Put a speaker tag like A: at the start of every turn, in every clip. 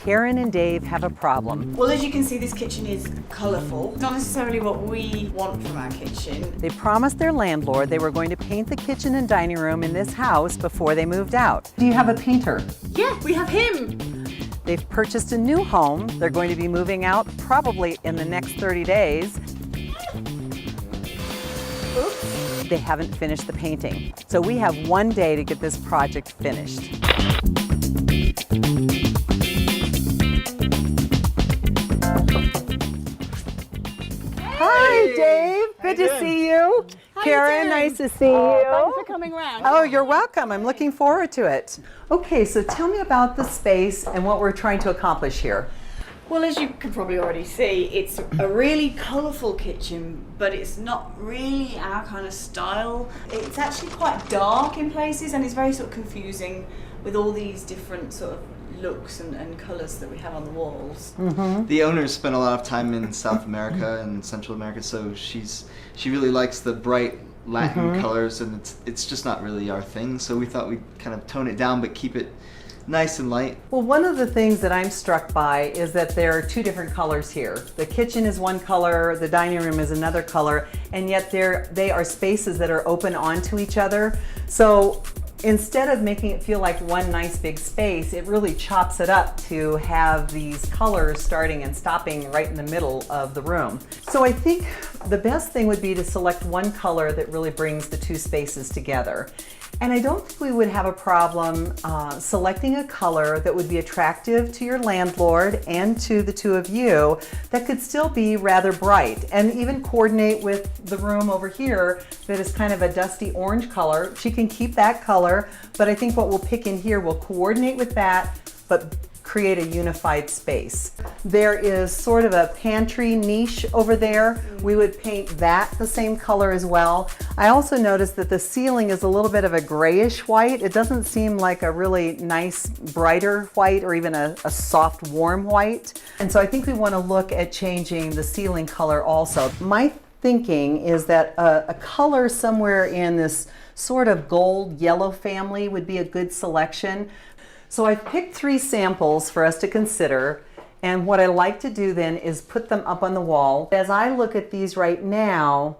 A: Karen and Dave have a problem.
B: Well, as you can see, this kitchen is colourful. Not necessarily what we want from our kitchen.
A: They promised their landlord they were going to paint the kitchen and dining room in this house before they moved out. Do you have a painter?
B: Yeah, we have him.
A: They've purchased a new home. They're going to be moving out probably in the next 30 days. Oops. They haven't finished the painting. So we have one day to get this project finished. Hi, Dave. Good to see you. Karen, nice to see you.
B: Thanks for coming round.
A: Oh, you're welcome. I'm looking forward to it. Okay, so tell me about the space and what we're trying to accomplish here.
B: Well, as you can probably already see, it's a really colourful kitchen, but it's not really our kind of style. It's actually quite dark in places, and it's very sort of confusing with all these different sort of looks and colours that we have on the walls.
A: Mm-hmm.
C: The owners spent a lot of time in South America and Central America, so she really likes the bright Latin colors, and it's just not really our thing. So we thought we'd kind of tone it down, but keep it nice and light.
A: Well, one of the things that I'm struck by is that there are two different colors here. The kitchen is one color, the dining room is another color, and yet they are spaces that are open onto each other. So instead of making it feel like one nice big space, it really chops it up to have these colors starting and stopping right in the middle of the room. So I think the best thing would be to select one color that really brings the two spaces together. And I don't think we would have a problem selecting a color that would be attractive to your landlord and to the two of you that could still be rather bright and even coordinate with the room over here that is kind of a dusty orange color. She can keep that color, but I think what we'll pick in here will coordinate with that, but create a unified space. There is sort of a pantry niche over there. We would paint that the same color as well. I also noticed that the ceiling is a little bit of a grayish white. It doesn't seem like a really nice brighter white or even a soft warm white. And so I think we want to look at changing the ceiling color also. My thinking is that a color somewhere in this sort of gold yellow family would be a good selection. So I've picked 3 samples for us to consider, and what I like to do then is put them up on the wall. As I look at these right now,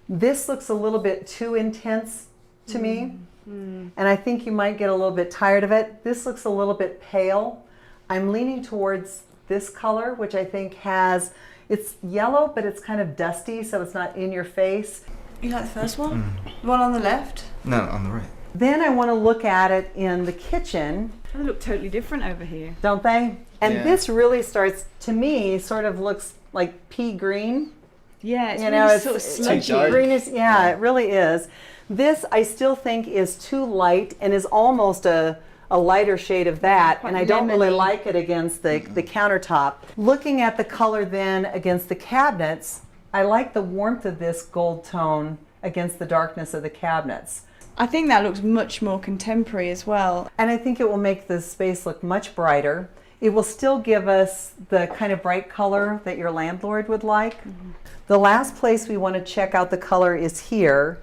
A: this looks a little bit too intense to me, and I think you might get a little bit tired of it. This looks a little bit pale. I'm leaning towards this color, which I think it's yellow, but it's kind of dusty, so it's not in your face.
B: You like the first one? The one on the left?
C: No, on the right.
A: Then I want to look at it in the kitchen.
B: They look totally different over here.
A: Don't they? And
C: Yeah.
A: this really starts, to me, sort of looks like pea green.
B: Yeah, it's
A: You
B: really
A: know,
B: sort of
C: too
B: sludgy.
C: dark.
A: Greenish, yeah, it really is. This I still think is too light and is almost a lighter shade of that,
B: Quite
A: and I don't really
B: lemony.
A: like it against the countertop. Looking at the color then against the cabinets, I like the warmth of this gold tone against the darkness of the cabinets.
B: I think that looks much more contemporary as well.
A: And I think it will make the space look much brighter. It will still give us the kind of bright color that your landlord would like. The last place we want to check out the color is here.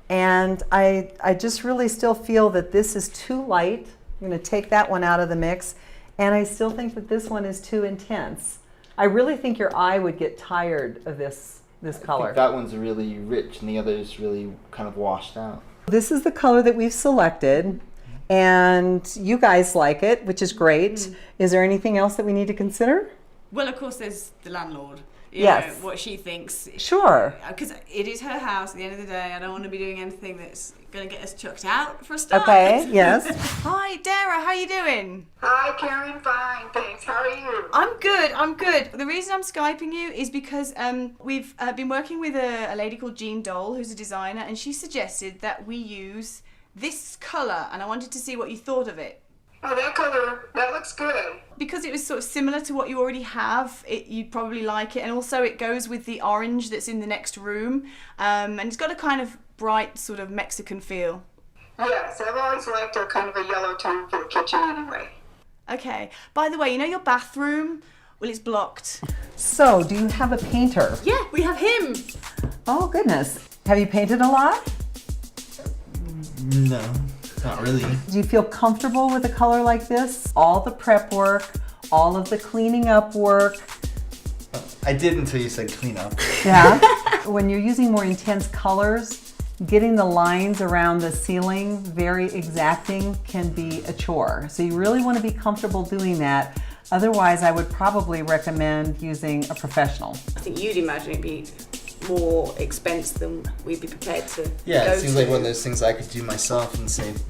A: And I just really still feel that this is too light. I'm going to take that one out of the mix. And I still think that this one is too intense. I really think your eye would get tired of this color.
C: I think that one's really rich and the other's really kind of washed out.
A: This is the color that we've selected, and you guys like it, which is great. Is there anything else that we need to consider?
B: Well, of course, there's the landlord.
A: Yes.
B: What she thinks.
A: Sure.
B: Because it is her house at the end of the day. I don't want to be doing anything that's going to get us chucked out for a start.
A: Okay, yes.
B: Hi, Dara, how you doing?
D: Hi, Karen. Fine, thanks. How are you?
B: I'm good. The reason I'm Skyping you is because we've been working with a lady called Jeane Dole, who's a designer, and she suggested that we use this colour, and I wanted to see what you thought of it.
D: Oh, that color, that looks good.
B: Because it was sort of similar to what you already have, you'd probably like it, and also it goes with the orange that's in the next room, and it's got a kind of bright sort of Mexican feel.
D: Yes, I've always liked a kind of a yellow tone for the kitchen anyway.
B: Okay. By the way, you know your bathroom? Well, it's blocked.
A: So, do you have a painter?
B: Yeah, we have him.
A: Oh, goodness. Have you painted a lot?
C: No. Not really.
A: Do you feel comfortable with a color like this? All the prep work, all of the cleaning up work.
C: I did until you said clean up.
A: Yeah. When you're using more intense colors, getting the lines around the ceiling very exacting can be a chore. So you really want to be comfortable doing that. Otherwise, I would probably recommend using a professional.
B: I think you'd imagine it'd be more expense than we'd be prepared to
C: Yeah,
B: go
C: it seems
B: to.
C: like one of those things I could do myself and save,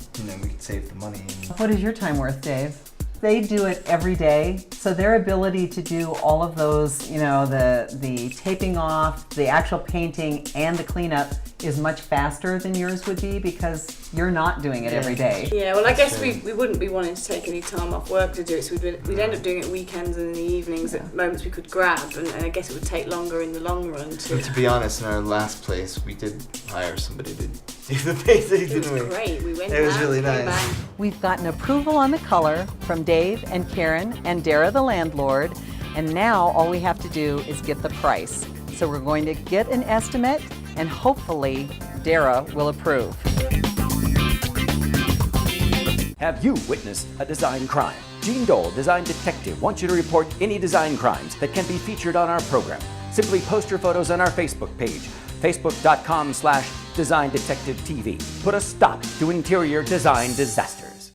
C: we could save the money.
A: What is your time worth, Dave? They do it every day, so their ability to do all of those, the taping off, the actual painting, and the cleanup is much faster than yours would be because you're not doing it every day.
B: Yeah, well, I guess we wouldn't be wanting to take any time off work to do it, so we'd end up doing it weekends and in the evenings at moments we could grab, and I guess it would take longer in the long run
C: And
B: to...
C: to be honest, in our last place, we did hire somebody to do the painting,
B: It was
C: didn't we?
B: great. We went
C: It was
B: out,
C: really
B: came
C: nice.
B: back.
A: We've gotten approval on the color from Dave and Karen and Dara the landlord, and now all we have to do is get the price. So we're going to get an estimate, and hopefully Dara will approve.
E: Have you witnessed a design crime? Jeane Dole, Design Detective, wants you to report any design crimes that can be featured on our program. Simply post your photos on our Facebook page, facebook.com/DesignDetectiveTV. Put a stop to interior design disaster.